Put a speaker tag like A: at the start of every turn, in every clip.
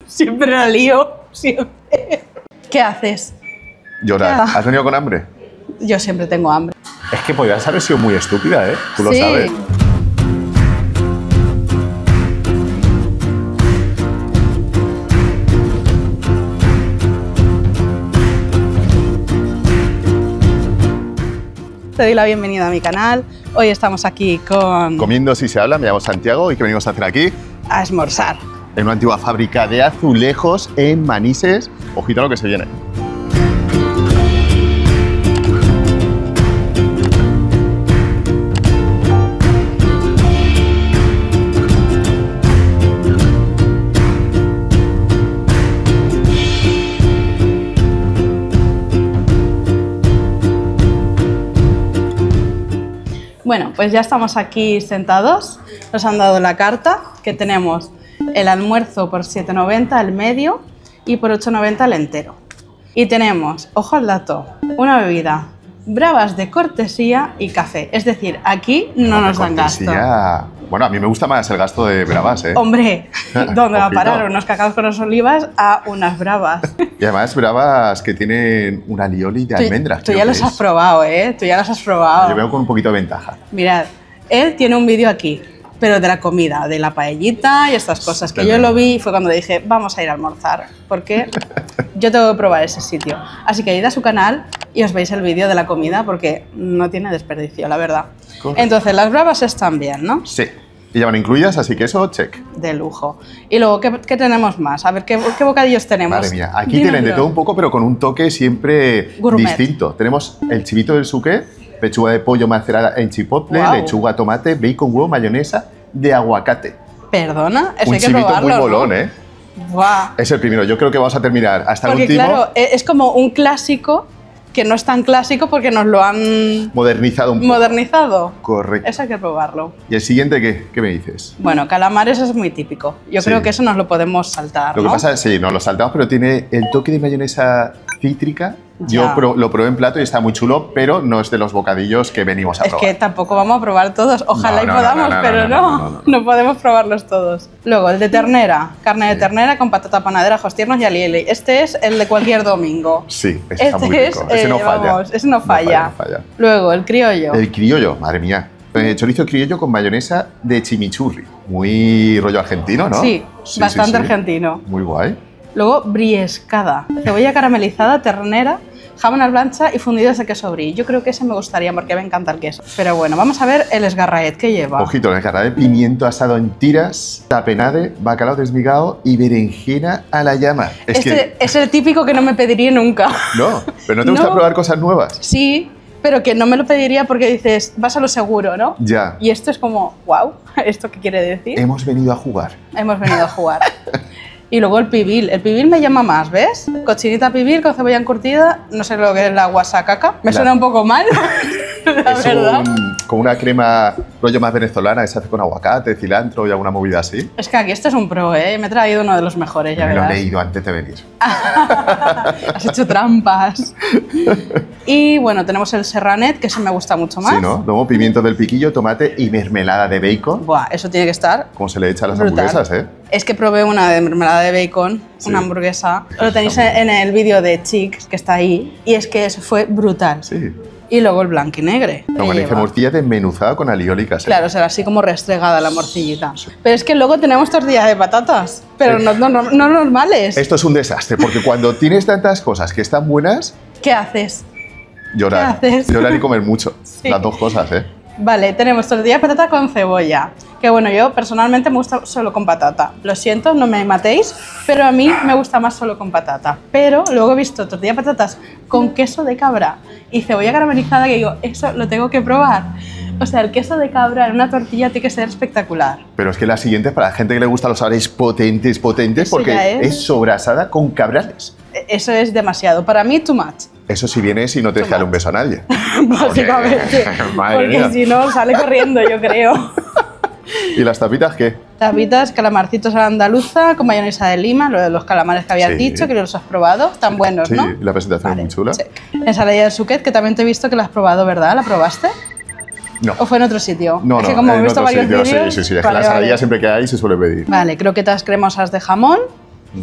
A: Siempre la lío, siempre. ¿Qué haces?
B: Llorar. ¿Has venido con hambre?
A: Yo siempre tengo hambre.
B: Es que podrías haber sido muy estúpida, ¿eh? Tú lo
A: Sí.
B: sabes.
A: Te doy la bienvenida a mi canal. Hoy estamos aquí con...
B: Comiendo si se habla, me llamo Santiago y ¿qué venimos a hacer aquí?
A: a esmorzar.
B: En una antigua fábrica de azulejos en Manises. Ojito a lo que se viene.
A: Bueno, pues ya estamos aquí sentados. Nos han dado la carta, que tenemos el almuerzo por 7,90 el medio y por 8,90 el entero. Y tenemos, ojo al dato, una bebida, bravas de cortesía y café. Es decir, aquí no nos dan gasto.
B: Bueno, a mí me gusta más el gasto de bravas, ¿eh?
A: Hombre, ¿dónde va a
B: Ojito.
A: parar? Unos cacaos con las olivas a unas bravas.
B: Y además bravas que tienen una alioli de almendras.
A: Tú
B: creo
A: ya
B: que
A: los
B: es.
A: has probado, ¿eh? Tú ya los has probado.
B: Yo veo con un poquito de ventaja.
A: Mirad, él tiene un vídeo aquí, pero de la comida, de la paellita y estas cosas, que yo lo vi y fue cuando dije, vamos a ir a almorzar, porque yo tengo que probar ese sitio. Así que id a su canal y os veis el vídeo de la comida, porque no tiene desperdicio, la verdad.
B: Correcto.
A: Entonces, las bravas están bien, ¿no?
B: Sí. Y ya van incluidas, así que eso, check.
A: De lujo. Y luego, ¿qué tenemos más? A ver, ¿qué bocadillos tenemos?
B: Madre mía, aquí tienen de todo un poco, pero con un toque siempre
A: Gourmet.
B: distinto. Tenemos el chivito del suqué, pechuga de pollo macerada en chipotle,
A: Guau.
B: lechuga, tomate, bacon, huevo, mayonesa de aguacate.
A: Perdona, eso
B: Un
A: hay que
B: chivito
A: probarlo,
B: muy
A: ¿no?
B: molón, ¿eh?
A: Buah.
B: Es el primero. Yo creo que vamos a terminar hasta
A: Porque
B: el último.
A: claro, es como un clásico que no es tan clásico porque nos lo han
B: Modernizado un poco.
A: modernizado.
B: Correcto.
A: Eso hay que probarlo.
B: ¿Y el siguiente qué? ¿Qué me dices?
A: Bueno, calamares es muy típico. Yo
B: Sí.
A: creo que eso nos lo podemos saltar,
B: Lo
A: ¿no?
B: que pasa es, sí, nos lo saltamos, pero tiene el toque de mayonesa cítrica.
A: Ya.
B: Yo lo probé en plato y está muy chulo, pero no es de los bocadillos que venimos a
A: Es
B: probar.
A: que tampoco vamos a probar todos. Ojalá
B: No,
A: y
B: no,
A: podamos,
B: no,
A: pero no podemos probarlos todos. Luego, el de ternera. Carne de ternera con patata panadera, ajos tiernos y alioli. Este es el de cualquier domingo.
B: Sí, ese está muy rico. Ese no falla.
A: Vamos, ese no falla.
B: No falla.
A: Luego, el criollo.
B: El criollo, madre mía. Chorizo criollo con mayonesa de chimichurri. Muy rollo argentino, ¿no?
A: Sí, bastante argentino.
B: Muy guay.
A: Luego, briescada. Cebolla caramelizada, ternera, jamón a la plancha y fundidos de queso brie. Yo creo que ese me gustaría porque me encanta el queso. Pero bueno, vamos a ver el esgarraet que lleva.
B: Ojito, el carré de pimiento asado en tiras, tapenade, bacalao desmigado y berenjena a la llama. Es
A: Este es el típico que no me pediría nunca.
B: No, pero ¿no te gusta
A: No.
B: probar cosas nuevas?
A: Sí, pero que no me lo pediría porque dices, vas a lo seguro, ¿no?
B: Ya.
A: Y esto es como, wow, ¿esto qué quiere decir?
B: Hemos venido a jugar.
A: Hemos venido a jugar. Y luego el pibil. El pibil me llama más, ¿ves? Cochinita pibil con cebolla encurtida, no sé lo que es la guasacaca. Me suena un poco mal, la
B: Es
A: verdad.
B: con una crema rollo más venezolana que se hace con aguacate, cilantro y alguna movida así.
A: Es que aquí este es un pro, ¿eh? Me he traído uno de los mejores, ya
B: Me lo he
A: verás.
B: leído antes de venir.
A: Has hecho trampas. Y bueno, tenemos el serranet, que ese me gusta mucho más.
B: Sí, ¿no? Luego pimiento del piquillo, tomate y mermelada de bacon.
A: Buah, eso tiene que estar
B: Como se le echa a las
A: brutal.
B: hamburguesas, ¿eh?
A: Es que probé una de mermelada de bacon,
B: Sí.
A: una hamburguesa. Lo tenéis en el vídeo de Chicks, que está ahí. Y es que eso fue brutal.
B: Sí.
A: Y luego el blanquinegre. que
B: Organiza
A: lleva.
B: morcilla desmenuzada con alioli casero.
A: Claro, será así como restregada la morcillita. Pero es que luego tenemos tortillas de patatas, pero no normales.
B: Esto es un desastre, porque cuando tienes tantas cosas que están buenas,
A: ¿Qué haces?
B: llorar.
A: ¿Qué haces?
B: Llorar y comer mucho.
A: Sí.
B: Las dos cosas, ¿eh?
A: Vale, tenemos tortilla de patata con cebolla. Que bueno, yo personalmente me gusta solo con patata. Lo siento, no me matéis, pero a mí me gusta más solo con patata. Pero luego he visto tortilla de patatas con queso de cabra y cebolla caramelizada que digo, eso lo tengo que probar. O sea, el queso de cabra en una tortilla tiene que ser espectacular.
B: Pero es que la siguiente, para la gente que le gusta los sabores potentes,
A: Eso
B: porque
A: ya es.
B: es sobrasada con cabrales.
A: Eso es demasiado. Para mí, too much.
B: Eso si vienes y no te dejas darle un beso a nadie.
A: Básicamente.
B: Madre
A: Porque
B: mía.
A: si no, sale corriendo, yo creo.
B: ¿Y las tapitas qué?
A: Tapitas, calamarcitos a la andaluza con mayonesa de lima, lo de los calamares que habías
B: Sí.
A: dicho, que los has probado, tan buenos,
B: Sí,
A: ¿no?
B: la presentación es muy chula.
A: check. Ensalada de suquet, que también te he visto que la has probado, ¿verdad? ¿La probaste?
B: No.
A: ¿O fue en otro sitio?
B: No,
A: es que
B: no,
A: como he
B: en
A: visto
B: otro
A: varios
B: sitio,
A: vídeos...
B: sí, es que
A: Vale,
B: la ensaladilla
A: vale.
B: siempre que hay se suele pedir.
A: Vale, croquetas cremosas de jamón,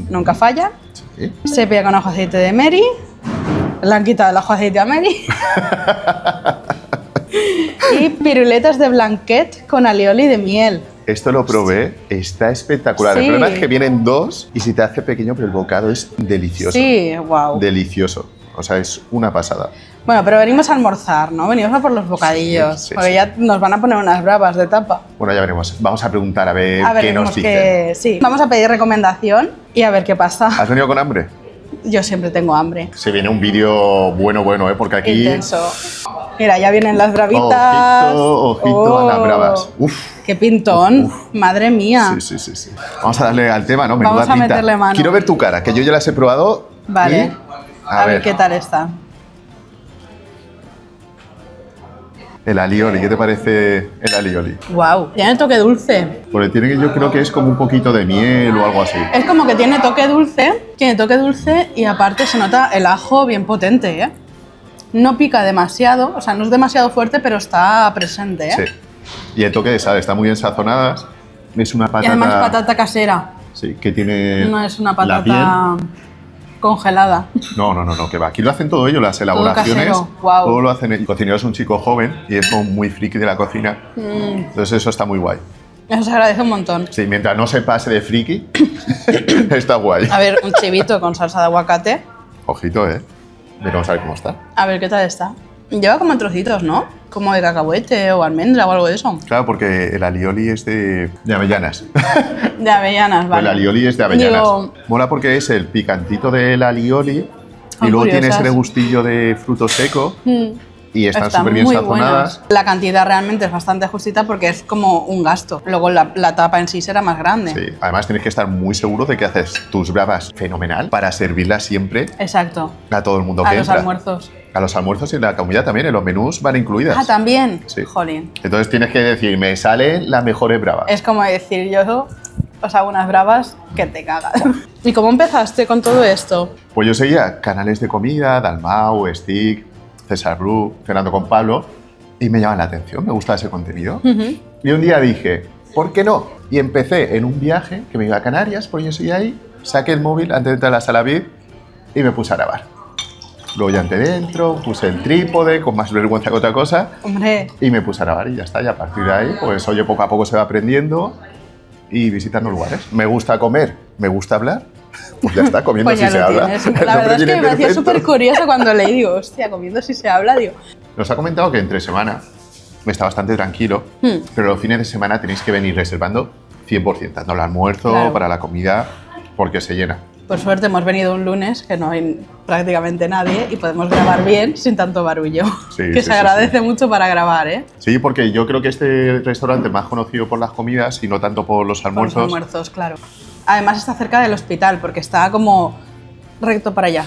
A: nunca falla.
B: Sí.
A: Sepia con ajo aceite de Mary. Le han quitado el ajo aceite a Mary. Y piruletas de blanquet con alioli de miel.
B: Esto lo probé, está espectacular.
A: Sí.
B: El problema es que vienen dos y si te hace pequeño, pero el bocado es delicioso.
A: Sí, wow.
B: Delicioso. O sea, es una pasada.
A: Bueno, pero venimos a almorzar, ¿no? Venimos a por los bocadillos.
B: Sí, sí,
A: porque
B: sí.
A: ya nos van a poner unas bravas de tapa.
B: Bueno, ya veremos. Vamos a preguntar a ver,
A: A ver,
B: qué nos
A: veremos
B: dicen.
A: sí. Vamos a pedir recomendación y a ver qué pasa.
B: ¿Has venido con hambre?
A: Yo siempre tengo hambre.
B: Se viene un vídeo bueno, ¿eh? Porque aquí...
A: Intenso. Mira, ya vienen las bravitas.
B: Ojito a las bravas. Uf.
A: ¡Qué pintón!
B: Uf.
A: Madre mía.
B: Sí. Vamos a darle al tema, ¿no? Menuda
A: Vamos a
B: pinta.
A: meterle mano.
B: Quiero ver tu cara, que yo ya las he probado.
A: Vale.
B: y-
A: A ver qué tal está.
B: El alioli, ¿qué te parece el alioli?
A: Wow, tiene toque dulce.
B: Porque tiene, yo creo que es como un poquito de miel o algo así.
A: Es como que tiene toque dulce y aparte se nota el ajo bien potente, ¿eh? No pica demasiado, o sea, no es demasiado fuerte, pero está presente, ¿eh?
B: Sí. Y el toque de sal, está muy bien sazonadas. Es una
A: Y
B: patata...
A: además patata casera,
B: Sí, que tiene
A: no es una
B: la piel.
A: patata congelada.
B: No, que va. Aquí lo hacen todo ellos, las elaboraciones.
A: casero, guau.
B: Todo lo hacen. El cocinero es un chico joven y es como muy friki de la cocina. Entonces eso está muy guay.
A: Eso se agradece un montón.
B: Sí, mientras no se pase de friki, está guay.
A: A ver, un chivito con salsa de aguacate.
B: Ojito, ¿eh? Vamos a ver cómo está.
A: A ver qué tal está. Lleva como en trocitos, ¿no? Como de cacahuete o almendra o algo de eso.
B: Claro, porque el alioli es de avellanas.
A: De avellanas, vale.
B: El alioli es de avellanas.
A: Digo,
B: Mola porque es el picantito del alioli
A: Son
B: y luego tiene
A: curiosas.
B: ese regustillo de fruto seco y están
A: están
B: súper bien
A: muy
B: sazonadas.
A: buenas. La cantidad realmente es bastante justita porque es como un gasto. Luego la tapa en sí será más grande.
B: Sí, además tienes que estar muy seguro de que haces tus bravas fenomenal para servirlas siempre
A: Exacto.
B: a todo el mundo
A: A
B: que
A: los
B: entra.
A: almuerzos.
B: A los almuerzos y en la comida también, en los menús van incluidas.
A: Ah, también.
B: Sí.
A: Jolín.
B: Entonces tienes que decir, me salen las mejores bravas.
A: Es como decir, yo os hago unas bravas que te cagas. ¿Y cómo empezaste con todo esto?
B: Pues yo seguía canales de comida, Dalmau, Stick, César Bru, Fernando con Pablo, y me llaman la atención, me gusta ese contenido. Y un día dije, ¿por qué no? Y empecé en un viaje que me iba a Canarias, pues yo seguía ahí, saqué el móvil antes de entrar a la sala VIP y me puse a grabar. Luego ya entré dentro, puse el trípode, con más vergüenza que otra cosa,
A: Hombre,
B: y me puse a grabar y ya está. Y a partir de ahí, pues oye, poco a poco se va aprendiendo y visitando lugares. Me gusta comer, me gusta hablar, pues ya está, comiendo
A: pues ya
B: si se
A: lo
B: habla.
A: tienes.
B: El
A: La
B: nombre
A: verdad es que
B: viene
A: me parecía
B: perfecto.
A: súper curioso cuando leí, digo, hostia, comiendo si se habla, digo.
B: Nos ha comentado que entre semana está bastante tranquilo, pero los fines de semana tenéis que venir reservando 100%, tanto el almuerzo,
A: Claro.
B: para la comida, porque se llena.
A: Por suerte hemos venido un lunes, que no hay prácticamente nadie, y podemos grabar bien sin tanto barullo.
B: Sí,
A: que
B: sí,
A: se
B: sí,
A: agradece mucho para grabar, ¿eh?
B: Sí, porque yo creo que este restaurante es más conocido por las comidas y no tanto por los
A: Por los
B: almuerzos.
A: almuerzos, claro. Además está cerca del hospital, porque está como recto para allá.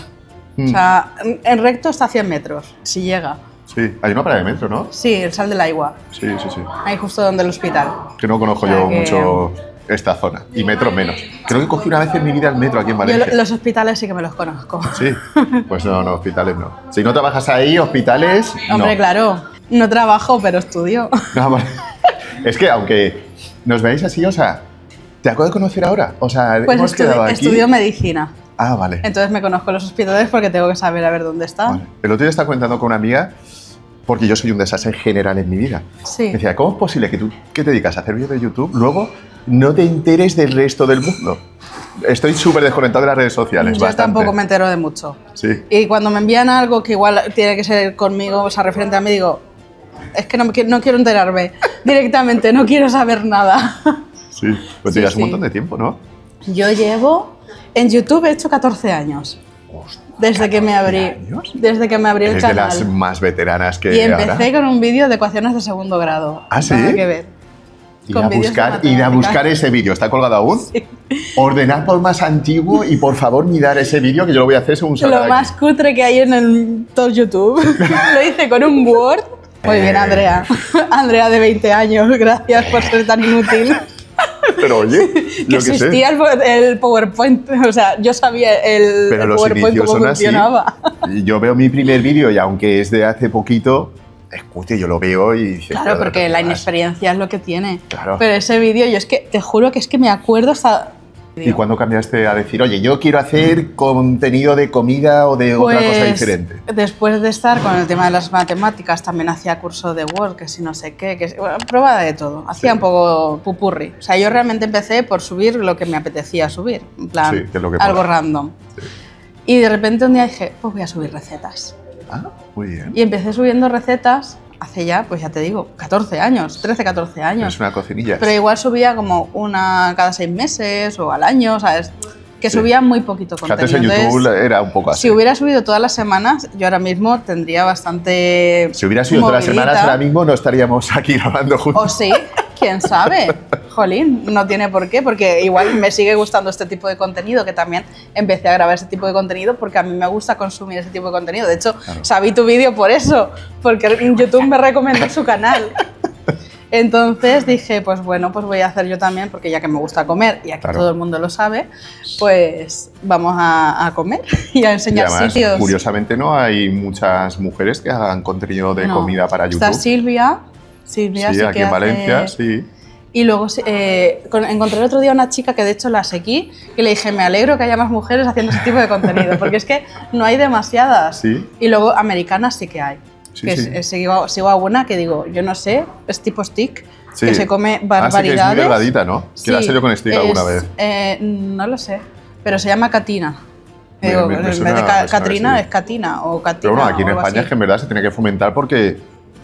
A: O sea, en recto está a 100 metros, si llega.
B: Sí, hay una parada de metro, ¿no?
A: Sí, el Sal del Agua,
B: Sí.
A: ahí justo donde el hospital.
B: Que no conozco
A: O sea
B: yo
A: que-
B: mucho esta zona. Y metro menos. Creo que cogí una vez en mi vida el metro aquí en
A: Yo
B: Valencia.
A: los hospitales sí que me los conozco.
B: Sí, pues no, hospitales no. Si no trabajas ahí, hospitales,
A: Hombre,
B: no.
A: claro, no trabajo, pero estudio.
B: No, vale. Es que aunque nos veáis así, o sea, te acabo de conocer ahora. O sea,
A: Pues
B: hemos quedado aquí.
A: estudio medicina.
B: Ah, vale.
A: Entonces me conozco los hospitales porque tengo que saber a ver dónde están.
B: Vale. El otro día estaba comentando con una amiga, porque yo soy un desastre en general en mi vida.
A: Sí.
B: Me decía, ¿cómo es posible que tú, que te dedicas a hacer vídeos de YouTube, luego no te enteres del resto del mundo? Estoy súper desconectado de las redes sociales.
A: Yo
B: bastante.
A: tampoco me entero de mucho.
B: Sí.
A: Y cuando me envían algo que igual tiene que ser conmigo, o sea, referente a mí, digo, es que no quiero enterarme directamente, no quiero saber nada.
B: Sí. Pues
A: Sí,
B: te llevas
A: sí.
B: un montón de tiempo, ¿no?
A: Yo llevo, en YouTube he hecho 14 años. Desde que me abrí,
B: años?
A: desde que me abrí el
B: Es de
A: canal.
B: las más veteranas que
A: Y empecé
B: ahora.
A: con un vídeo de ecuaciones de segundo grado.
B: ¿Ah, sí?
A: Nada que ver.
B: Ir
A: con
B: a
A: vídeos de
B: buscar, ir a
A: matemáticas.
B: buscar ese vídeo. ¿Está colgado aún? Ordenar por más antiguo y por favor mirar ese vídeo que yo lo voy a hacer según salga
A: Lo
B: de
A: más
B: aquí.
A: cutre que hay en el todo YouTube. Lo hice con un Word. Muy bien, Andrea. Andrea de 20 años, gracias por ser tan inútil.
B: Pero oye,
A: Que
B: yo qué sé.
A: existía el PowerPoint. O sea, yo sabía el
B: Pero los
A: PowerPoint
B: inicios
A: cómo
B: son así.
A: funcionaba.
B: Y yo veo mi primer vídeo y aunque es de hace poquito, escute, yo lo veo y dices,
A: Claro,
B: "Pero,
A: porque
B: ¿qué
A: la
B: más?".
A: inexperiencia es lo que tiene.
B: Claro.
A: Pero ese vídeo, yo es que te juro que es que me acuerdo hasta
B: ¿Y cuándo cambiaste a decir, oye, yo quiero hacer contenido de comida o de otra cosa diferente?
A: Después de estar con el tema de las matemáticas, también hacía curso de Word, que si no sé qué, bueno, probaba de todo. Hacía un poco pupurri. O sea, yo realmente empecé por subir lo que me apetecía subir, en plan,
B: Sí, que es lo que
A: algo
B: mola.
A: random.
B: Sí.
A: Y de repente un día dije, pues voy a subir recetas.
B: Ah, muy bien.
A: Y empecé subiendo recetas hace ya, pues ya te digo, 14 años, 13, 14 años.
B: Es una cocinilla.
A: Pero igual subía como una cada 6 meses o al año, ¿sabes? Que subía muy poquito
B: Que
A: contenido.
B: antes en YouTube
A: Entonces,
B: era un poco así.
A: si hubiera subido todas las semanas, yo ahora mismo tendría bastante.
B: Si hubiera sido todas las
A: movidita.
B: semanas, ahora mismo no estaríamos aquí grabando juntos.
A: O sí, quién sabe. Jolín, no tiene por qué, porque igual me sigue gustando este tipo de contenido, que también empecé a grabar ese tipo de contenido porque a mí me gusta consumir ese tipo de contenido. De hecho,
B: Claro.
A: sabí tu vídeo por eso, porque YouTube me recomendó su canal. Entonces dije, pues bueno, pues voy a hacer yo también, porque ya que me gusta comer y aquí
B: Claro.
A: todo el mundo lo sabe, pues vamos a comer y a
B: Y
A: enseñar
B: además,
A: sitios.
B: curiosamente, no hay muchas mujeres que hagan contenido de
A: No.
B: comida para YouTube.
A: Está Silvia
B: sí,
A: sí
B: aquí
A: que
B: en
A: hace-
B: Valencia, sí.
A: Y luego encontré el otro día una chica que de hecho la seguí y le dije, me alegro que haya más mujeres haciendo ese tipo de contenido, porque es que no hay demasiadas.
B: Sí.
A: Y luego americanas sí que hay.
B: Sí,
A: Que
B: sí.
A: sigo a una que digo, yo no sé, es tipo stick,
B: Sí.
A: que se come
B: Ah, sí, que es
A: barbaridades.
B: muy delgadita, ¿no? Que la has
A: Sí,
B: hecho con stick alguna vez.
A: No lo sé, pero se llama Katina.
B: Me
A: Digo,
B: suena-
A: en vez de
B: me suena
A: Katrina
B: así.
A: es Katina o Katina.
B: Pero bueno, aquí en
A: o algo
B: España
A: así.
B: es que en verdad se tiene que fomentar porque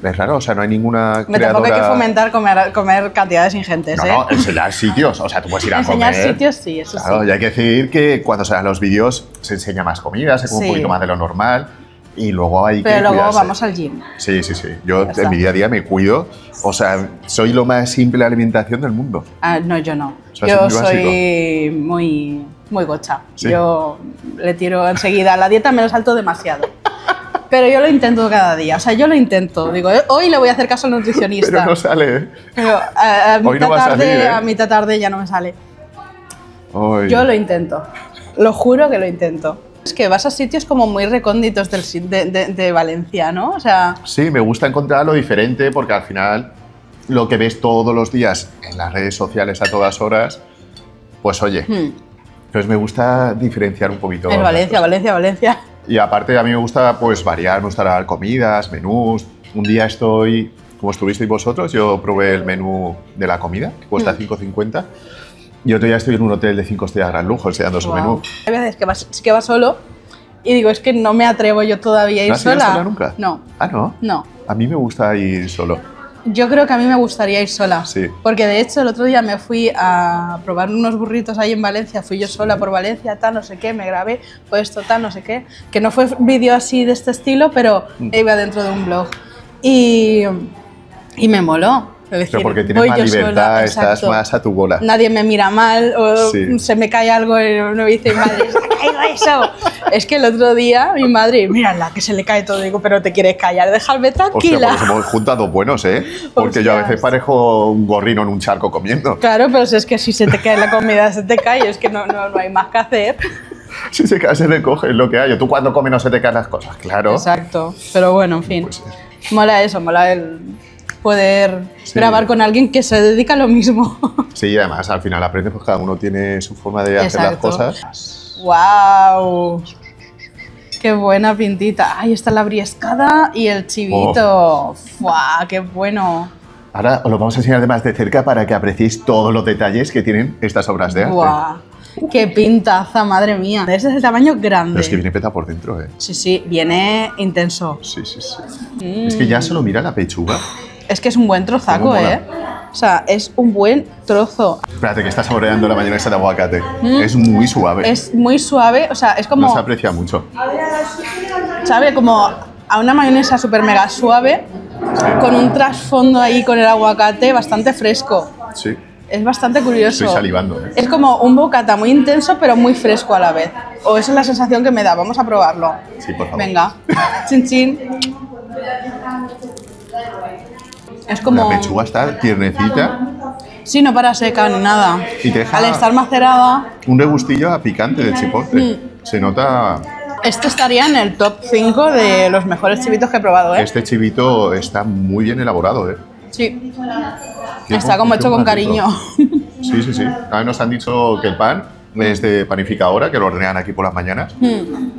B: es raro, o sea, no hay ninguna
A: Me
B: creadora...
A: tampoco hay que fomentar comer cantidades ingentes,
B: No,
A: ¿eh?
B: no, enseñar sitios, o sea, tú puedes ir a
A: Enseñar
B: comer.
A: sitios sí, eso
B: Claro,
A: sí.
B: y hay que decir que cuando se dan los vídeos se enseña más comida, se come
A: Sí.
B: un poquito más de lo normal y luego hay que
A: Pero luego
B: cuidarse.
A: vamos al gym.
B: Sí, sí, sí. Yo
A: Ya
B: en
A: está.
B: mi día a día me cuido. O sea, soy lo más simple de alimentación del mundo.
A: Ah, no, yo no.
B: O sea,
A: Yo
B: es muy
A: soy muy gocha.
B: Sí.
A: Yo le tiro enseguida. La dieta me lo salto demasiado. Pero yo lo intento cada día. O sea, yo lo intento. Digo, hoy le voy a hacer caso al nutricionista.
B: Pero no sale, ¿eh?
A: Pero a
B: Hoy no
A: mitad
B: va a
A: tarde,
B: salir, ¿eh?
A: a mitad tarde ya no me sale.
B: Ay.
A: Yo lo intento. Lo juro que lo intento. Es que vas a sitios como muy recónditos de Valencia, ¿no? O sea,
B: Sí, me gusta encontrar lo diferente porque al final lo que ves todos los días en las redes sociales a todas horas, pues oye, entonces me gusta diferenciar un poquito.
A: es
B: las
A: Valencia,
B: cosas.
A: Valencia, Valencia.
B: Y aparte a mí me gusta pues variar, me gusta dar comidas, menús. Un día estoy, como estuvisteis vosotros, yo probé el menú de la comida, que cuesta 5,50. Y otro día estoy en un hotel de 5 estrellas gran lujo enseñando su
A: Wow.
B: menú.
A: Hay veces que vas solo y digo, es que no me atrevo yo todavía a ir
B: ¿No has ido
A: sola.
B: sola nunca?
A: No,
B: Ah, ¿no?
A: no.
B: A mí me gusta ir solo.
A: Yo creo que a mí me gustaría ir sola.
B: Sí.
A: Porque de hecho el otro día me fui a probar unos burritos ahí en Valencia. Fui yo sola por Valencia, tal, no sé qué, me grabé, pues esto, tal, no sé qué. Que no fue vídeo así de este estilo, pero iba dentro de un blog. Y me moló. Es decir,
B: Pero porque tienes
A: voy
B: más
A: yo
B: libertad,
A: sola,
B: estás
A: exacto.
B: más a tu bola.
A: Nadie me mira mal o
B: Sí.
A: se me cae algo y no me dice, madre, se te ha caído eso. Es que el otro día mi madre, mírala, que se le cae todo. Digo, pero te quieres callar, déjame
B: Hostia,
A: tranquila.
B: pues hemos juntado buenos, ¿eh? Porque yo a
A: Hostias.
B: veces parejo un gorrino en un charco comiendo.
A: Claro, pero si es que si se te cae la comida, se te cae, es que no hay más que hacer.
B: Si se cae, se le coge, es lo que hay. Tú cuando comes no se te caen las cosas, claro.
A: Exacto, pero bueno, en fin.
B: Pues,
A: Mola eso, mola el poder
B: Sí.
A: grabar con alguien que se dedica a lo mismo.
B: sí, y además al final aprendes, pues cada uno tiene su forma de hacer las
A: Exacto.
B: cosas.
A: ¡Wow! ¡Qué buena pintita! Ahí está la briescada y el chivito. ¡Fua! ¡Qué bueno!
B: Ahora os lo vamos a enseñar de más de cerca para que apreciéis todos los detalles que tienen estas obras de arte.
A: ¡Guau! ¡Qué pintaza, madre mía! Ese es el tamaño grande.
B: Pero es que viene peta por dentro, ¿eh?
A: Sí, sí, viene intenso.
B: Sí, sí, sí. Es que ya solo mira la pechuga.
A: Es que es un buen trozaco,
B: ¿Cómo mola?
A: ¿eh? O sea, es un buen trozo.
B: Espérate, que está saboreando la mayonesa de aguacate. Es muy suave.
A: Es muy suave, o sea, es como,
B: No se aprecia mucho.
A: ¿sabe? Como a una mayonesa súper mega suave, con un trasfondo ahí con el aguacate bastante fresco.
B: Sí.
A: Es bastante curioso.
B: Estoy salivando, ¿eh?
A: Es como un bocata muy intenso, pero muy fresco a la vez. O esa es la sensación que me da. Vamos a probarlo.
B: Sí, por favor.
A: Venga. Chin, chin. Es como...
B: La pechuga está tiernecita,
A: Sí, no para seca ni nada.
B: Y te deja-
A: Al estar macerada,
B: un regustillo a picante de chipotle. Se nota...
A: este estaría en el top 5 de los mejores chivitos que he probado, ¿eh?
B: Este chivito está muy bien elaborado, ¿eh?
A: Sí.
B: Qué
A: Está como hecho con
B: más rico.
A: cariño.
B: Sí, sí, sí. A mí nos han dicho que el pan es de panificadora, que lo hornean aquí por las mañanas.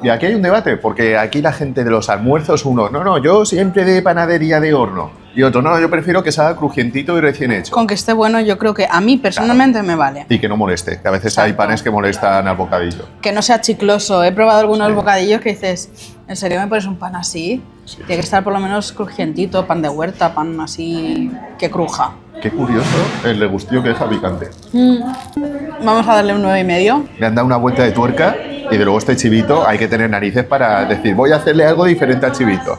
B: Y aquí hay un debate, porque aquí la gente de los almuerzos, uno, no, yo siempre de panadería de horno. Y otro, no, yo prefiero que salga crujientito y recién hecho.
A: Con que esté bueno, yo creo que a mí personalmente me vale.
B: Y que no moleste, que a veces hay panes que molestan al bocadillo.
A: Que no sea chicloso. He probado algunos bocadillos que dices, ¿en serio me pones un pan así? Sí. Tiene que estar por lo menos crujientito, pan de huerta, pan así que cruja.
B: Qué curioso el regustillo que deja picante.
A: Vamos a darle un 9,5.
B: Le han dado una vuelta de tuerca y de luego este chivito hay que tener narices para decir, voy a hacerle algo diferente al chivito.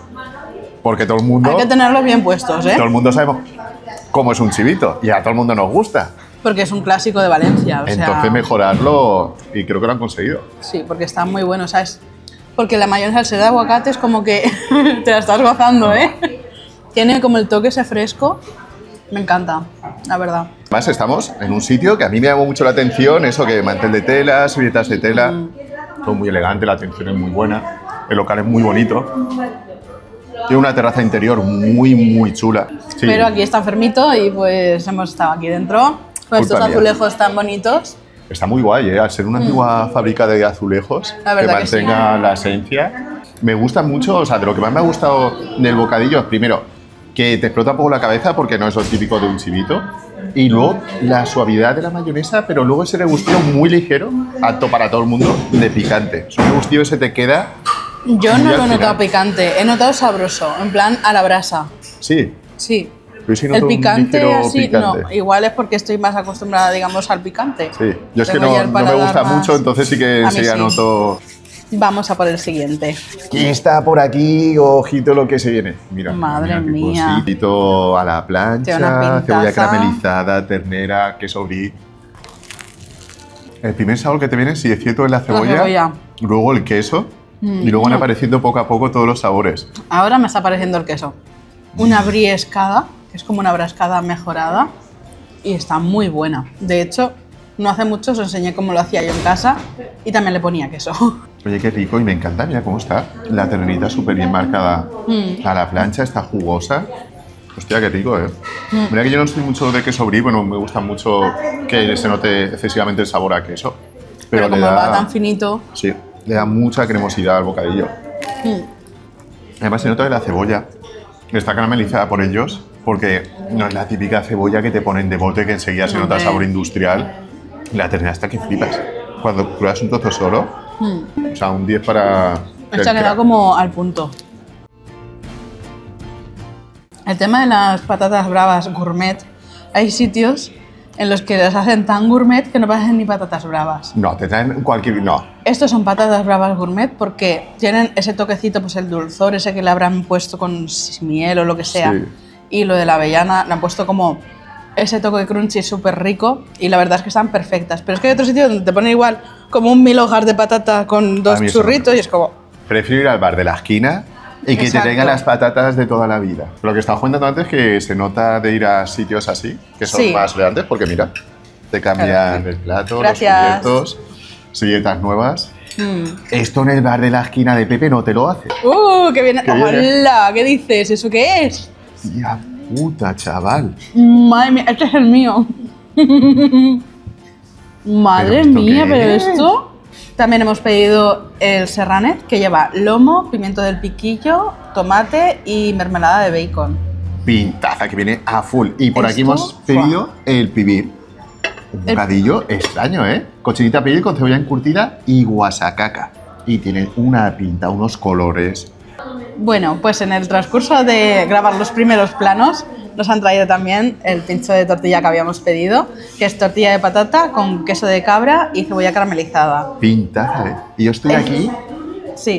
B: Porque todo el mundo...
A: Hay que tenerlos bien puestos, ¿eh?
B: Todo el mundo sabemos cómo es un chivito y a todo el mundo nos gusta.
A: Porque es un clásico de Valencia.
B: Entonces mejorarlo y creo que lo han conseguido.
A: Sí, porque está muy bueno, ¿sabes? Porque la mayonesa al ser de aguacate es como que te la estás gozando, ¿eh? Tiene como el toque ese fresco. Me encanta, la verdad.
B: Además estamos en un sitio que a mí me llamó mucho la atención, eso que mantel de tela, servilletas de tela, todo muy elegante, la atención es muy buena, el local es muy bonito. Tiene una terraza interior muy chula. Sí.
A: Pero aquí está enfermito y pues hemos estado aquí dentro con estos azulejos tan bonitos.
B: Está muy guay, ¿eh? Al ser una antigua fábrica de azulejos, que mantenga la esencia. Me gusta mucho, o sea, de lo que más me ha gustado del bocadillo es primero que te explota un poco la cabeza porque no es lo típico de un chivito. Y luego la suavidad de la mayonesa, pero luego ese regustillo muy ligero, apto para todo el mundo, de picante. Es un regustillo que se te queda...
A: Yo no lo he notado picante, he notado sabroso, en plan a la brasa.
B: ¿Sí?
A: Sí.
B: Pero si
A: el picante así,
B: picante.
A: No, igual es porque estoy más acostumbrada, digamos, al picante.
B: Sí, yo es que no me gusta mucho, entonces sí que sí anoto...
A: Vamos a por el siguiente.
B: ¿Quién está por aquí? Ojito lo que se viene. Mira,
A: madre mía.
B: Cosito a la plancha, cebolla caramelizada, ternera, queso brie. El primer sabor que te viene, si es cierto, es la cebolla. Luego el queso. Y luego van apareciendo poco a poco todos los sabores.
A: Ahora me está apareciendo el queso. Una briescada, que es como una brascada mejorada. Y está muy buena. De hecho, no hace mucho os enseñé cómo lo hacía yo en casa y también le ponía queso.
B: Oye, qué rico y me encanta, mira cómo está. La ternera súper bien marcada a la plancha, está jugosa. Hostia, qué rico, ¿eh? Mira que yo no soy mucho de queso brie, bueno, me gusta mucho que se note excesivamente el sabor a queso.
A: Pero como va tan finito...
B: Sí, le da mucha cremosidad al bocadillo. Además se nota que la cebolla está caramelizada por ellos, porque no es la típica cebolla que te ponen de bote que enseguida se nota sabor industrial. La ternera está que flipas. Cuando pruebas un trozo solo, o sea, un 10 para...
A: Esta queda como al punto. El tema de las patatas bravas gourmet, hay sitios en los que las hacen tan gourmet que no parecen ni patatas bravas.
B: No, te traen cualquier... No.
A: Estos son patatas bravas gourmet porque tienen ese toquecito, pues el dulzor ese que le habrán puesto con miel o lo que sea. Sí. Y lo de la avellana le han puesto como ese toque de crunchy súper rico y la verdad es que están perfectas. Pero es que hay otros sitios donde te ponen igual como un 1000 hojas de patata con 2 churritos y es como...
B: Prefiero ir al bar de la esquina y que te traigan las patatas de toda la vida. Lo que estaba comentando antes es que se nota de ir a sitios así, que son más grandes, porque mira, te cambian el plato, los cubiertos, servilletas nuevas. Esto en el bar de la esquina de Pepe no te lo hace.
A: ¡Qué bien! ¡Hola! ¿Qué dices? ¿Eso qué es?
B: ¡Tía puta, chaval!
A: Madre mía, este es el mío. Madre mía, pero esto... También hemos pedido el serranet, que lleva lomo, pimiento del piquillo, tomate y mermelada de bacon.
B: Pintaza, que viene a full. Y por aquí hemos pedido el pibir. Un bocadillo extraño, ¿eh? Cochinita pibil con cebolla encurtida y guasacaca. Y tiene una pinta, unos colores.
A: Bueno, pues en el transcurso de grabar los primeros planos, nos han traído también el pincho de tortilla que habíamos pedido, que es tortilla de patata con queso de cabra y cebolla caramelizada.
B: Pintaza, ¿eh? Y yo estoy aquí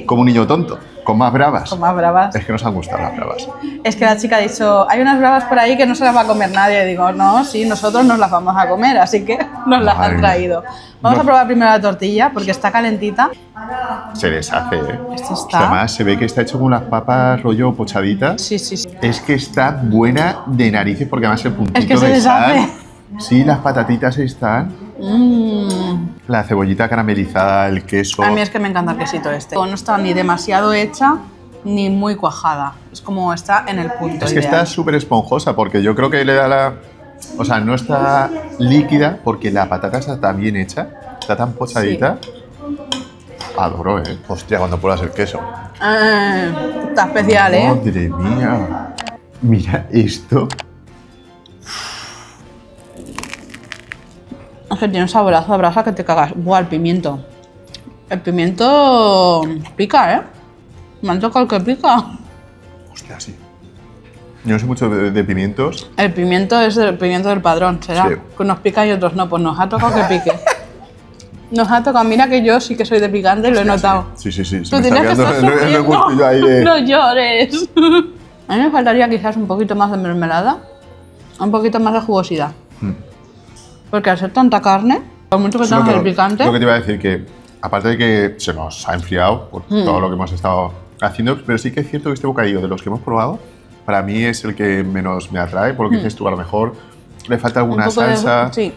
B: como un niño tonto, con más bravas.
A: Con más bravas.
B: Es que nos han gustado las bravas.
A: Es que la chica ha dicho, hay unas bravas por ahí que no se las va a comer nadie. Y digo, no, sí, nosotros nos las vamos a comer, así que nos las han traído. Vamos a probar primero la tortilla, porque está calentita.
B: Se deshace, ¿eh?
A: Esto está...
B: Además, se ve que está hecho con unas papas rollo pochaditas.
A: Sí, sí, sí.
B: Es que está buena de narices, porque además el puntito
A: es que se
B: de
A: deshace.
B: Sal. Sí, las patatitas están. La cebollita caramelizada, el queso.
A: A mí es que me encanta el quesito este. No está ni demasiado hecha ni muy cuajada. Es como está en el punto.
B: Es que está súper esponjosa, porque yo creo que le da la... O sea, no está líquida porque la patata está tan bien hecha Está tan pochadita. Sí. Adoro, ¿eh? Hostia, cuando puedas el queso.
A: Está especial, ¿eh?
B: Madre mía. Mira esto.
A: Es que tiene un saborazo a brasa que te cagas. Buah, el pimiento. El pimiento pica, ¿eh? Me han tocado el que pica.
B: Hostia, sí. Yo no sé mucho de pimientos.
A: El pimiento es el pimiento del padrón, ¿será? Sí. Que unos pican y otros no. Pues nos ha tocado que pique. Nos ha tocado. Mira que yo sí que soy de picante, lo he notado.
B: Sí.
A: Tú tienes que estar sufriendo.
B: Ahí de...
A: No llores. A mí me faltaría quizás un poquito más de mermelada. Un poquito más de jugosidad. Porque al ser tanta carne, por mucho que tengas el picante...
B: Lo que te iba a decir que, aparte de que se nos ha enfriado por todo lo que hemos estado haciendo, pero sí que es cierto que este bocadillo de los que hemos probado, para mí es el que menos me atrae, por lo que dices tú, a lo mejor le falta alguna salsa.
A: Sí.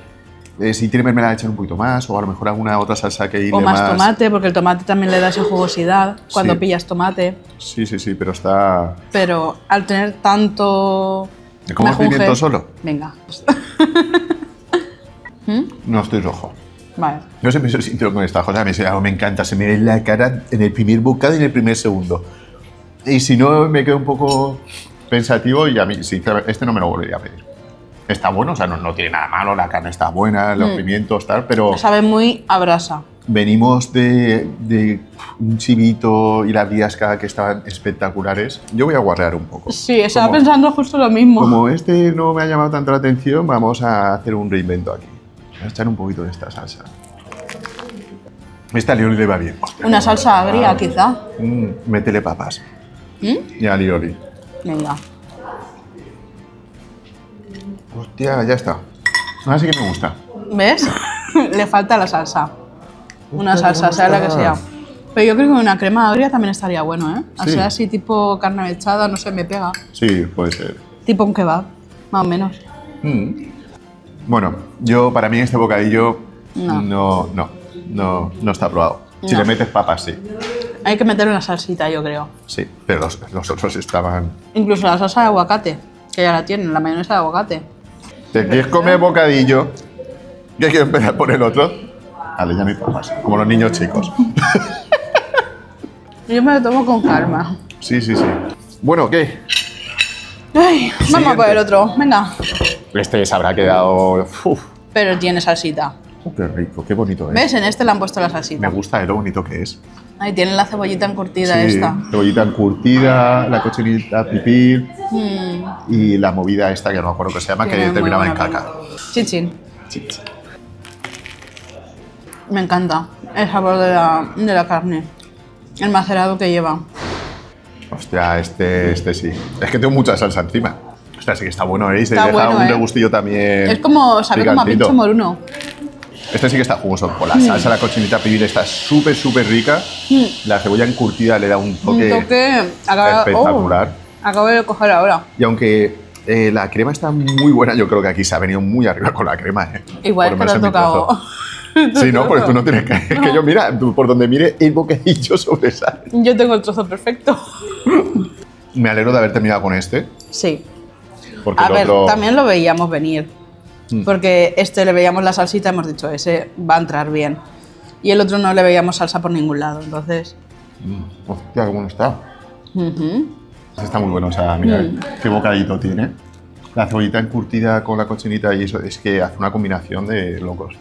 B: Si tiene mermelada, echar un poquito más, o a lo mejor alguna otra salsa que irle
A: o más tomate, porque el tomate también le da esa jugosidad cuando pillas tomate.
B: Sí, pero está...
A: Pero al tener tanto...
B: ¿Cómo pimiento solo?
A: Venga.
B: No estoy rojo.
A: Vale.
B: Yo siempre soy sincero con estas cosas, me encanta, se me ve la cara en el primer bocado y en el primer segundo. Y si no, me quedo un poco pensativo y a mí, sinceramente, este no me lo volvería a pedir. Está bueno, o sea, no tiene nada malo, la carne está buena, los pimientos, tal, pero...
A: Sabe muy a brasa.
B: Venimos de un chivito y la briasca que estaban espectaculares. Yo voy a guarrear un poco.
A: Sí, estaba pensando justo lo mismo.
B: Como este no me ha llamado tanto la atención, vamos a hacer un reinvento aquí. Voy a echar un poquito de esta salsa. Esta alioli le va bien. Hostia,
A: una salsa agria, quizá.
B: Métele papas. Y alioli.
A: Venga.
B: Hostia, ya está. Ahora sí que me gusta.
A: ¿Ves? Le falta la salsa. Una salsa, sea la que sea. Pero yo creo que una crema agria también estaría bueno, ¿eh? O sea, así tipo carne mechada, no sé, me pega.
B: Sí, puede ser.
A: Tipo un kebab, más o menos.
B: Bueno, para mí este bocadillo no está probado. Si le metes papas, sí.
A: Hay que meter una salsita, yo creo.
B: Sí, pero los otros estaban...
A: Incluso la salsa de aguacate, que ya la tienen, la mayonesa de aguacate.
B: ¿Te quieres comer bocadillo? ¿Qué quiero empezar por el otro? Vale, ya no hay papas, como los niños chicos.
A: Yo me lo tomo con calma.
B: Sí. Bueno, ¿qué?
A: Ay, vamos a por el otro, venga.
B: Este se habrá quedado...
A: Pero tiene salsita.
B: Qué rico, qué bonito es.
A: ¿Ves? En este le han puesto la salsita.
B: Me gusta lo bonito que es.
A: Ahí tienen la cebollita encurtida esta.
B: Cebollita encurtida, la cochinita pipí y la movida esta que no me acuerdo que se llama, que terminaba en caca.
A: Chinchin. Me encanta el sabor de la carne, el macerado que lleva.
B: Hostia, este sí. Es que tengo mucha salsa encima. Hostia, sí que está bueno, ¿veis?
A: Está
B: deja
A: bueno,
B: un regustillo también.
A: Es como, sabe como a pincho moruno.
B: Este sí que está jugoso. Con la salsa, la cochinita pibil está súper rica. La cebolla encurtida le da un toque espectacular.
A: Acabo de coger ahora.
B: Y aunque la crema está muy buena, yo creo que aquí se ha venido muy arriba con la crema.
A: Igual es que lo he tocado.
B: Sí, no, porque tú no tienes que... Es que yo, mira, por donde mire, el bocadillo sobresale.
A: Yo tengo el trozo perfecto.
B: Me alegro de haber terminado con este.
A: Sí.
B: Porque
A: a ver, también lo veíamos venir. Porque este le veíamos la salsita, hemos dicho, ese va a entrar bien. Y el otro no le veíamos salsa por ningún lado, entonces...
B: Hostia, qué bueno está. Está muy bueno, o sea, mira qué bocadito tiene. La cebollita encurtida con la cochinita y eso, es que hace una combinación de locos.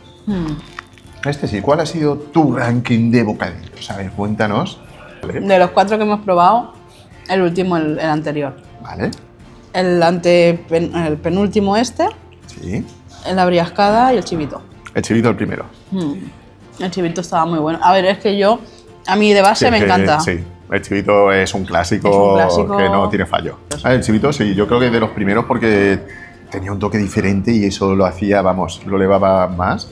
B: Este sí, ¿cuál ha sido tu ranking de bocadillos? A ver, cuéntanos. ¿Vale?
A: De los 4 que hemos probado, el último, el anterior.
B: Vale.
A: El penúltimo este.
B: Sí.
A: La briascada y el chivito.
B: El chivito el primero.
A: El chivito estaba muy bueno. A ver, es que a mí de base me encanta.
B: Sí, el chivito es un clásico que no tiene fallo. El chivito sí, yo creo que de los primeros porque tenía un toque diferente y eso lo hacía, vamos, lo elevaba más.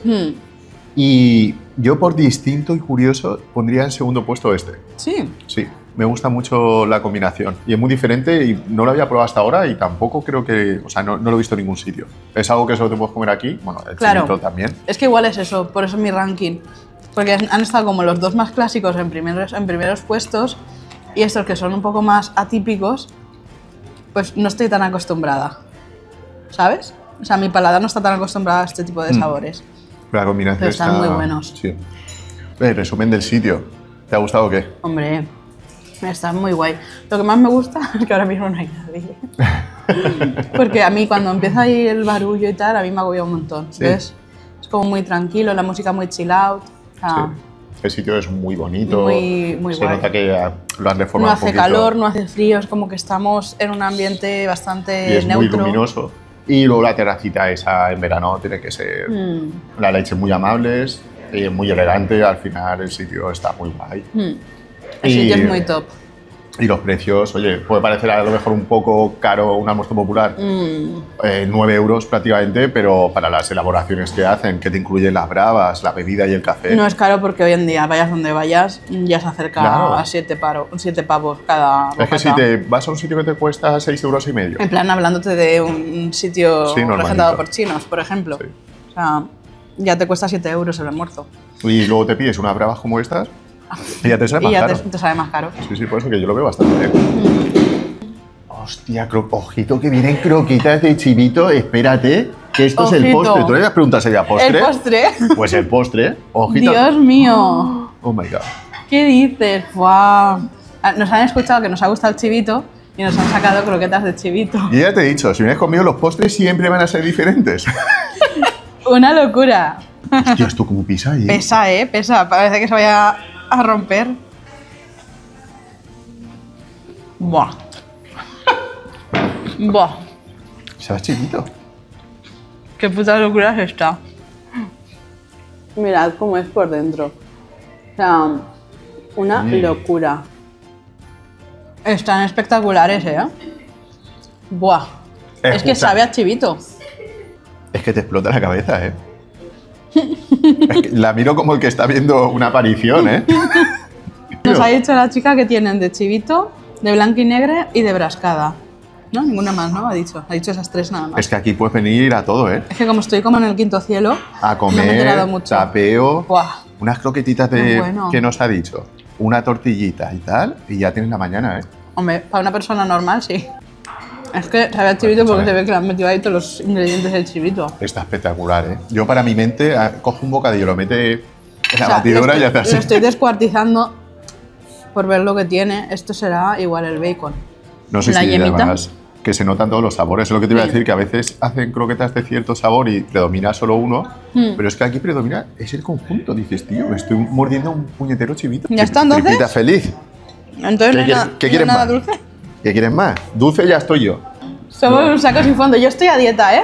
B: Y yo por distinto y curioso pondría en segundo puesto este.
A: Sí.
B: Sí, me gusta mucho la combinación. Y es muy diferente y no lo había probado hasta ahora y tampoco creo que... O sea, no lo he visto en ningún sitio. Es algo que solo te puedes comer aquí. Bueno, el chivito también.
A: Es que igual es eso, por eso es mi ranking. Porque han estado como los dos más clásicos en primeros puestos y estos que son un poco más atípicos, pues no estoy tan acostumbrada. ¿Sabes? O sea, mi paladar no está tan acostumbrado a este tipo de sabores.
B: La combinación
A: Pero están
B: está...
A: muy buenos.
B: Sí. Resumen del sitio. ¿Te ha gustado o qué?
A: Hombre, están muy guay. Lo que más me gusta es que ahora mismo no hay nadie. Porque a mí cuando empieza ahí el barullo y tal, a mí me agobia un montón.
B: Sí.
A: ¿Ves? Es como muy tranquilo, la música muy chill out. O sea,
B: Sí. El sitio es muy bonito.
A: Muy
B: Se
A: guay.
B: nota que lo han reformado
A: no
B: un
A: hace
B: poquito.
A: calor, no hace frío, es como que estamos en un ambiente bastante
B: Y es muy
A: neutro.
B: luminoso. Y luego la terracita esa en verano tiene que ser la leche muy amables, muy elegante. Al final el sitio está muy guay.
A: El sitio es muy top.
B: Y los precios, oye, puede parecer a lo mejor un poco caro un almuerzo popular, 9 euros prácticamente, pero para las elaboraciones que hacen, que te incluyen las bravas, la bebida y el café.
A: No es caro porque hoy en día, vayas donde vayas, ya se acerca
B: Claro.
A: a 7 pavos cada
B: Es que
A: bocata.
B: si te vas a un sitio que te cuesta 6,5 euros,
A: En plan, hablándote de un sitio
B: Sí, normalito.
A: regentado por chinos, por ejemplo.
B: Sí.
A: O sea, ya te cuesta 7 euros el almuerzo.
B: y luego te pides unas bravas como estas, y ya te sale
A: Y
B: más
A: ya
B: caro.
A: te sale más caro.
B: Sí, sí, por eso que yo lo veo bastante bien. Hostia, ojito que vienen croquetas de chivito. Espérate, que esto es el
A: Ojito.
B: postre. ¿Tú le preguntas a ella postre?
A: El postre.
B: Pues el postre. Ojito.
A: Dios mío.
B: Oh my god.
A: ¿Qué dices? ¡Guau! Nos han escuchado que nos ha gustado el chivito y nos han sacado croquetas de chivito.
B: Y ya te he dicho, si vienes conmigo, los postres siempre van a ser diferentes.
A: Una locura.
B: Hostia, esto como pisa ahí.
A: Pesa, pesa. Parece que se vaya a romper. Buah. Buah.
B: ¿Sabes chiquito?
A: Qué puta locura es esta. Mirad cómo es por dentro. O sea, una locura. Están espectaculares, ¿eh? Buah. Es que
B: Escucha.
A: sabe a chivito.
B: Es que te explota la cabeza, ¿eh? Es que la miro como el que está viendo una aparición, ¿eh?
A: Nos ha dicho la chica que tienen de chivito, de blanco y negro y de brascada. No, ninguna más, ¿no? Ha dicho esas tres nada más.
B: Es que aquí puedes venir a todo, ¿eh?
A: Es que como estoy como en el quinto cielo,
B: A
A: no me he enterado
B: comer,
A: mucho.
B: tapeo,
A: Buah.
B: unas croquetitas
A: Qué
B: de
A: bueno.
B: que nos ha dicho, una tortillita y tal, y ya tienes la mañana, ¿eh?
A: Hombre, para una persona normal sí. Es que sabe a chivito porque se ve que le han metido ahí todos los ingredientes del chivito.
B: Está espectacular, ¿eh? Yo para mi mente cojo un bocadillo, lo mete en la
A: O sea,
B: batidora y hace así.
A: Lo estoy descuartizando por ver lo que tiene. Esto será igual el bacon.
B: No sé
A: la
B: si
A: yemita.
B: además que se notan todos los sabores. Es lo que te iba a
A: Sí.
B: decir, que a veces hacen croquetas de cierto sabor y predomina solo uno, pero es que aquí predomina, es el conjunto. Dices, tío, me estoy mordiendo un puñetero chivito.
A: ¿Ya está, entonces?
B: Tripita feliz.
A: Entonces no hay nada,
B: ¿Qué
A: no hay
B: quieres
A: nada
B: más?
A: dulce.
B: ¿Qué quieres más? Dulce ya estoy yo.
A: Somos un saco sin fondo. Yo estoy a dieta, ¿eh?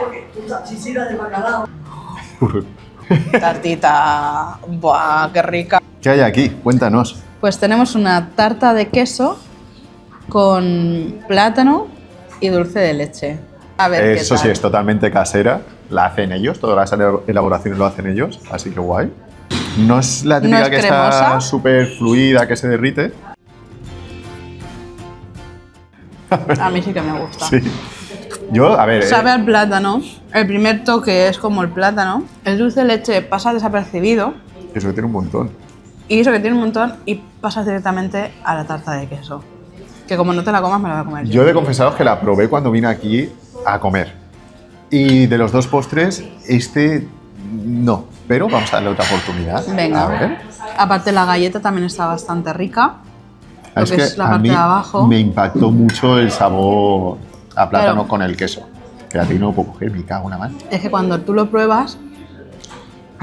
A: Tartita. Buah, qué rica.
B: ¿Qué hay aquí? Cuéntanos.
A: Pues tenemos una tarta de queso con plátano y dulce de leche. A ver qué
B: Eso
A: tal.
B: sí, es totalmente casera. La hacen ellos, todas las elaboraciones lo hacen ellos, así que guay. No es la típica
A: ¿No es
B: que
A: cremosa?
B: está súper fluida, que se derrite.
A: A mí sí que me gusta.
B: Sí. Yo, a ver,
A: Sabe al plátano. El primer toque es como el plátano. El dulce de leche pasa desapercibido.
B: eso que tiene un montón.
A: Y eso que tiene un montón y pasas directamente a la tarta de queso. Que como no te la comas, me la voy a comer
B: Yo he de confesaros que la probé cuando vine aquí a comer. Y de los dos postres, este no. Pero vamos a darle otra oportunidad.
A: Venga.
B: A ver.
A: Aparte la galleta también está bastante rica. Lo que es la
B: a
A: parte
B: mí
A: de abajo.
B: me impactó mucho el sabor a plátano
A: Claro.
B: con el queso. Que a ti no lo puedo coger, me cago en la mano.
A: Es que cuando tú lo pruebas,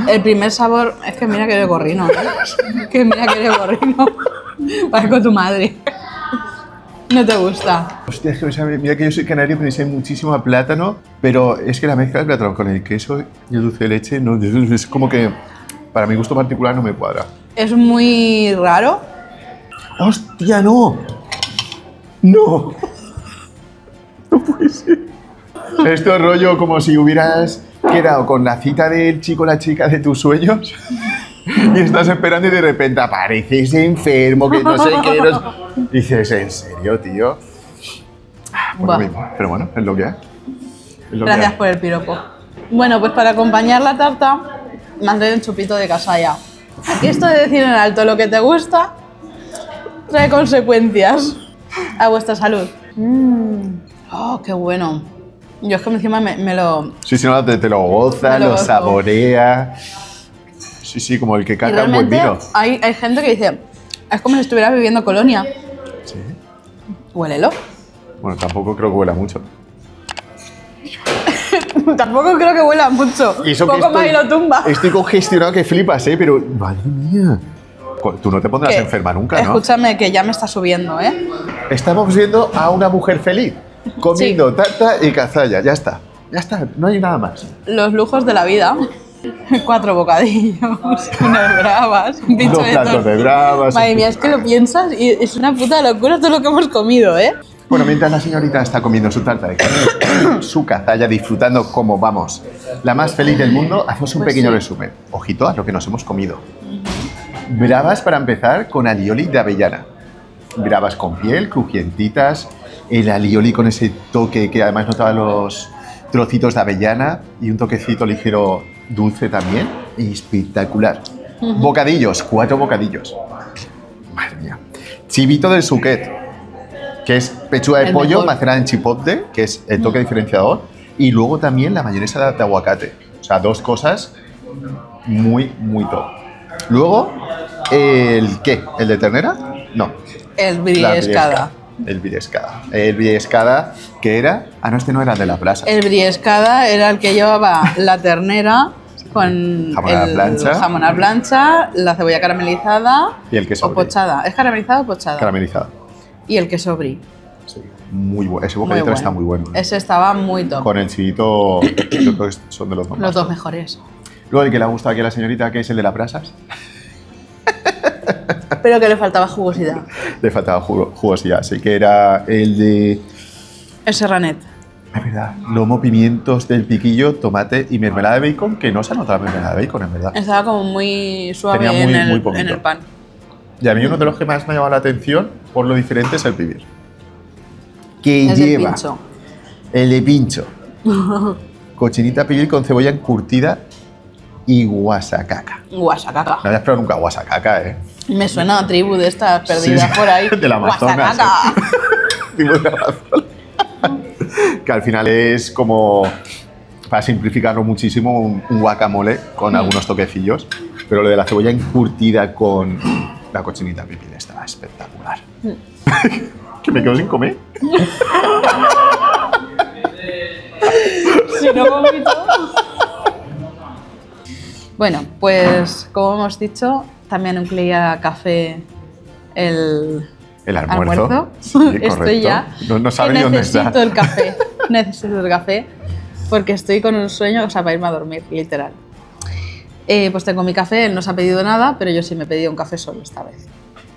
A: el primer sabor es que mira que eres gorrino. Que mira que eres gorrino. Parezco tu madre. No te gusta.
B: Hostia, es que me sabe- mira que yo soy canario, pero sé muchísimo a plátano, pero es que la mezcla del plátano con el queso y el dulce de leche no, es como que para mi gusto particular no me cuadra.
A: Es muy raro.
B: ¡Hostia, no! ¡No! No puede ser. Esto es rollo como si hubieras quedado con la cita del chico o la chica de tus sueños y estás esperando y de repente apareces enfermo, que no sé qué. No sé- Dices, ¿en serio, tío? Pues
A: Buah.
B: lo mismo, pero bueno, es lo que hay. Es lo que
A: Gracias
B: hay.
A: por el piropo. Bueno, pues para acompañar la tarta, me han traído un chupito de casalla. Aquí esto de decir en alto lo que te gusta trae consecuencias. A vuestra salud. Oh, qué bueno. Yo es que encima me lo...
B: Sí, si no, te lo gozas,
A: Me lo
B: lo
A: gozo.
B: saboreas. Sí, sí, como el que
A: Y
B: carga un buen
A: realmente
B: vino.
A: hay gente que dice, es como si estuvieras viviendo Colonia.
B: Sí.
A: Huélelo.
B: Bueno, tampoco creo que huela mucho.
A: Tampoco creo que huela mucho.
B: Y eso que
A: Poco más y lo tumba.
B: Estoy congestionado que flipas, pero madre mía. Tú no te pondrás
A: ¿Qué?
B: enferma nunca, ¿no?
A: Escúchame, que ya me está subiendo, ¿eh?
B: Estamos viendo a una mujer feliz, comiendo tarta y cazalla. Ya está, no hay nada más.
A: Los lujos de la vida. 4 bocadillos, unas bravas, un pincho
B: Dos
A: de
B: platos
A: tortilla.
B: de bravas.
A: Madre mía, es que lo piensas y es una puta locura todo lo que hemos comido, ¿eh?
B: Bueno, mientras la señorita está comiendo su tarta de carne, su cazalla, disfrutando como vamos, la más feliz del mundo, hacemos un
A: Pues
B: pequeño
A: sí.
B: resumen. Ojito a lo que nos hemos comido. Bravas para empezar con alioli de avellana. Bravas con piel, crujientitas, el alioli con ese toque que además notaba los trocitos de avellana y un toquecito ligero dulce también. Espectacular. Bocadillos, 4 bocadillos. Madre mía. Chivito del Suquet, que es pechuga de
A: El
B: pollo
A: mejor.
B: macerada en chipotle, que es el toque diferenciador, y luego también la mayonesa de aguacate. O sea, 2 cosas muy, muy top. Luego, ¿el qué? ¿El de ternera? No.
A: El
B: la
A: briescada.
B: El briescada. El briescada, que era... Ah, no, este no era el de la plaza.
A: El briescada era el que llevaba la ternera con
B: Jamón a la plancha.
A: jamón a la plancha, la cebolla caramelizada
B: Y el queso
A: o
B: brie.
A: pochada. ¿Es caramelizada o pochada?
B: Caramelizado.
A: Y el queso brie.
B: Sí. Muy bueno. Ese
A: Muy
B: bocadito
A: bueno.
B: está muy bueno.
A: Ese estaba muy top.
B: Con el chivito, yo creo que son de los dos
A: Los
B: más.
A: dos mejores.
B: Luego el que le ha gustado aquí a la señorita, que es el de las brasas.
A: Pero que le faltaba jugosidad.
B: Le faltaba jugosidad. Así que era el de...
A: El serranet.
B: Es verdad, lomo, pimientos del piquillo, tomate y mermelada de bacon, que no se ha notado la mermelada de bacon, en verdad.
A: Estaba como muy suave
B: Tenía muy- muy
A: en
B: poquito.
A: el pan.
B: Y a mí uno de los que más me ha llamado la atención, por lo diferente, es el pibil. Que
A: Es el
B: lleva
A: pincho.
B: el de pincho, cochinita pibil con cebolla encurtida y guasacaca.
A: Guasacaca.
B: No habías probado nunca guasacaca, ¿eh?
A: Me suena a tribu de estas perdidas
B: Sí,
A: por ahí.
B: del Amazonas,
A: Guasacaca.
B: Tipo de Amazonas. Que al final es como, para simplificarlo muchísimo, un guacamole con algunos toquecillos. Pero lo de la cebolla encurtida con la cochinita pibil estaba espectacular. Que me quedo sin comer.
A: Si no vomito. Bueno, pues como hemos dicho, también incluía café el
B: El almuerzo. Sí,
A: Estoy
B: correcto.
A: ya.
B: No sabe
A: que
B: ni dónde está.
A: necesito el café. Necesito el café porque estoy con un sueño, o sea, para irme a dormir, literal. Pues tengo mi café, él no se ha pedido nada, pero yo sí me he pedido un café solo esta vez.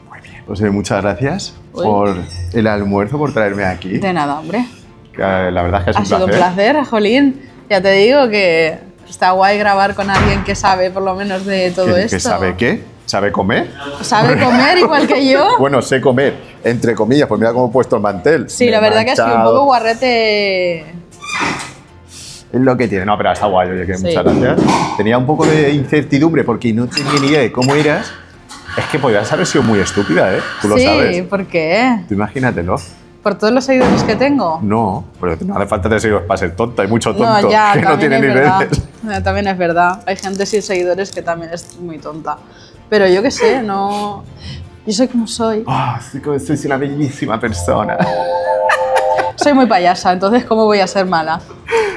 B: Muy bien. Pues muchas gracias
A: Uy.
B: por el almuerzo, por traerme aquí.
A: De nada, hombre.
B: Que, la verdad es que
A: Ha
B: es
A: sido
B: un
A: un
B: placer.
A: placer, Jolín. Ya te digo que está guay grabar con alguien que sabe por lo menos de todo esto.
B: ¿Que sabe qué? ¿Sabe comer?
A: Sabe comer igual que yo.
B: Bueno, sé comer, entre comillas, pues mira cómo he puesto el mantel.
A: Sí,
B: Me
A: la
B: he
A: verdad que ha sido un
B: manchado.
A: poco guarrete.
B: Es lo que tiene. No, pero está guay, oye, que
A: Sí.
B: muchas gracias. Tenía un poco de incertidumbre porque no tenía ni idea de cómo eras. Es que podrías haber sido muy estúpida, ¿eh? Tú lo
A: Sí,
B: sabes.
A: ¿por qué?
B: Tú imagínatelo.
A: ¿Por todos los seguidores que tengo?
B: No, pero no hace falta tener seguidores para ser tonta. Hay mucho tonto
A: No, ya,
B: que no
A: también
B: tiene
A: es verdad.
B: niveles.
A: También es verdad. Hay gente sin seguidores que también es muy tonta. Pero yo qué sé, no... Yo soy como soy.
B: Ah, soy una bellísima persona.
A: Soy muy payasa, entonces ¿cómo voy a ser mala?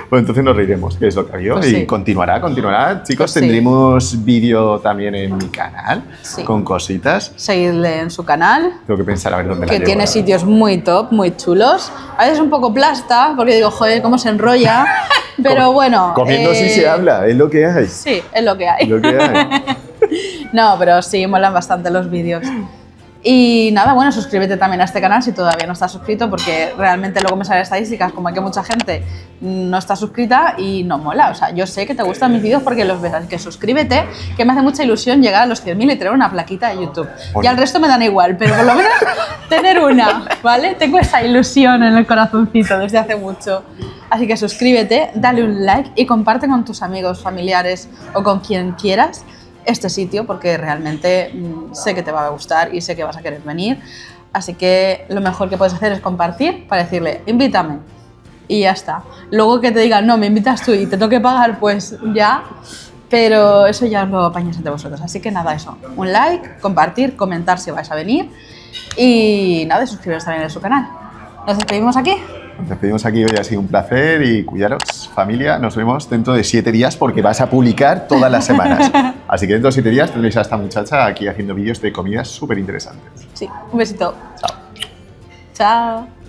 B: Pues entonces nos reiremos, que es lo que había.
A: Pues
B: y
A: sí.
B: continuará. Chicos,
A: Pues sí.
B: tendremos vídeo también en mi canal
A: Sí.
B: con cositas.
A: Seguidle en su canal,
B: Tengo que pensar a ver dónde la
A: que
B: llevo,
A: tiene
B: la
A: sitios muy top, muy chulos. A veces un poco plasta, porque digo, joder, cómo se enrolla. Pero bueno...
B: Comiendo sí se habla, es lo que hay.
A: Sí, es lo que hay.
B: Lo que hay.
A: No, pero sí, molan bastante los vídeos. Y nada, bueno, suscríbete también a este canal si todavía no estás suscrito, porque realmente luego me salen estadísticas como que mucha gente no está suscrita y no mola. O sea, yo sé que te gustan mis vídeos porque los ves, así que suscríbete, que me hace mucha ilusión llegar a los 100.000 y tener una plaquita de YouTube.
B: Oye.
A: Y al resto me dan igual, pero por lo menos tener una, ¿vale? Tengo esa ilusión en el corazoncito desde hace mucho. Así que suscríbete, dale un like y comparte con tus amigos, familiares o con quien quieras este sitio, porque realmente sé que te va a gustar y sé que vas a querer venir. Así que lo mejor que puedes hacer es compartir para decirle, invítame. Y ya está. Luego que te digan, no, me invitas tú y te toque pagar, pues ya Pero eso ya os lo apañáis entre vosotros. Así que nada, eso. Un like, compartir, comentar si vais a venir. Y nada, suscribiros también a su canal. Nos despedimos aquí.
B: Nos despedimos aquí, hoy ha sido un placer y cuidaros, familia. Nos vemos dentro de 7 días porque vas a publicar todas las semanas. Así que dentro de 7 días tendréis a esta muchacha aquí haciendo vídeos de comidas súper interesantes.
A: Sí, un besito.
B: Chao.
A: Chao.